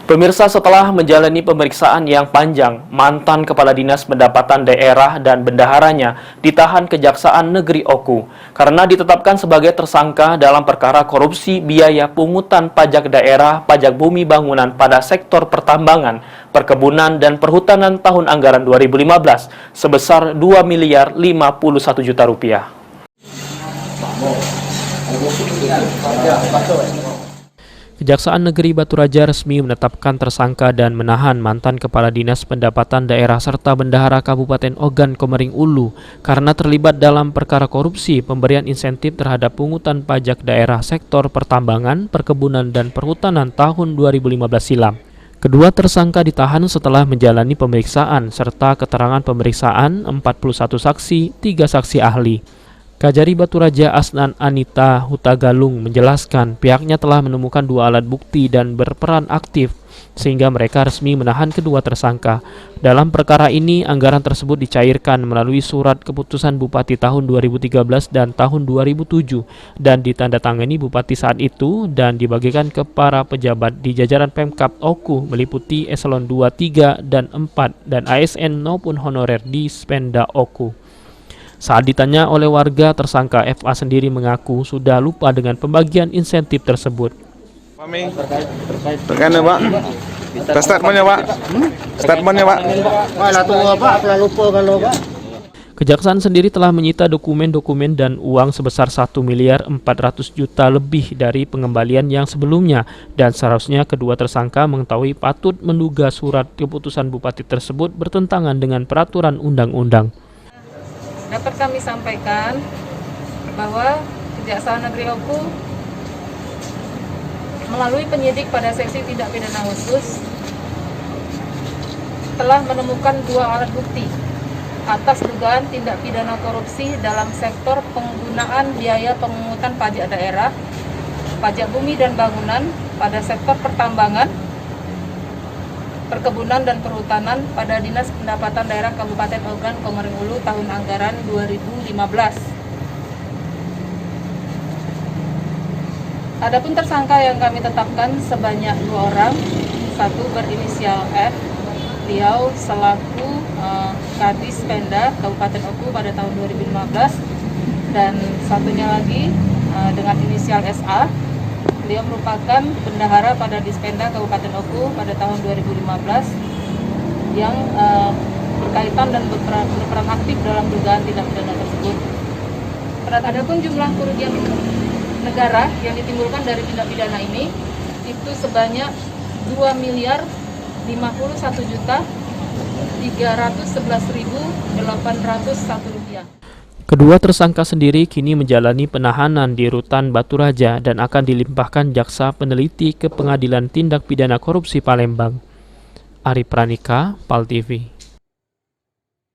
Pemirsa, setelah menjalani pemeriksaan yang panjang, mantan Kepala Dinas Pendapatan Daerah dan bendaharanya ditahan Kejaksaan Negeri Oku karena ditetapkan sebagai tersangka dalam perkara korupsi biaya pungutan pajak daerah, pajak bumi bangunan pada sektor pertambangan, perkebunan, dan perhutanan tahun anggaran 2015 sebesar 2 miliar 51 juta rupiah. Kejaksaan Negeri Batu Raja resmi menetapkan tersangka dan menahan mantan Kepala Dinas Pendapatan Daerah serta Bendahara Kabupaten Ogan Komering Ulu karena terlibat dalam perkara korupsi pemberian insentif terhadap pungutan pajak daerah sektor pertambangan, perkebunan, dan perhutanan tahun 2015 silam. Kedua tersangka ditahan setelah menjalani pemeriksaan serta keterangan pemeriksaan 41 saksi, 3 saksi ahli. Kajari Batu Raja Asnan Anita Hutagalung menjelaskan pihaknya telah menemukan 2 alat bukti dan berperan aktif sehingga mereka resmi menahan kedua tersangka. Dalam perkara ini, anggaran tersebut dicairkan melalui surat keputusan Bupati tahun 2013 dan tahun 2007 dan ditandatangani Bupati saat itu dan dibagikan ke para pejabat di jajaran Pemkab Oku meliputi eselon 2, 3, dan 4 dan ASN maupun honorer di Spenda Oku. Saat ditanya oleh warga, tersangka FA sendiri mengaku sudah lupa dengan pembagian insentif tersebut. Terkait Pak, statementnya Pak, statementnya Pak. Kejaksaan sendiri telah menyita dokumen-dokumen dan uang sebesar 1 miliar 400 juta lebih dari pengembalian yang sebelumnya dan seharusnya kedua tersangka mengetahui patut menduga surat keputusan Bupati tersebut bertentangan dengan peraturan undang-undang. Dapat kami sampaikan bahwa Kejaksaan Negeri Oku melalui penyidik pada seksi tindak pidana khusus telah menemukan 2 alat bukti atas dugaan tindak pidana korupsi dalam sektor penggunaan biaya pemungutan pajak daerah, pajak bumi dan bangunan pada sektor pertambangan, perkebunan dan perhutanan pada Dinas Pendapatan Daerah Kabupaten Ogan Komering Ulu tahun anggaran 2015. Adapun tersangka yang kami tetapkan sebanyak 2 orang, satu berinisial F, beliau selaku Kadis Penda Kabupaten Oku pada tahun 2015, dan satunya lagi dengan inisial SA. Beliau merupakan bendahara pada Dispenda Kabupaten Oku pada tahun 2015 yang berkaitan dan berperan aktif dalam dugaan tindak pidana tersebut. Adapun jumlah kerugian negara yang ditimbulkan dari tindak pidana ini itu sebanyak 2 miliar 51 juta 311.801 rupiah. Kedua tersangka sendiri kini menjalani penahanan di Rutan Batu Raja dan akan dilimpahkan jaksa peneliti ke Pengadilan Tindak Pidana Korupsi Palembang. Ari Pranika, PAL TV.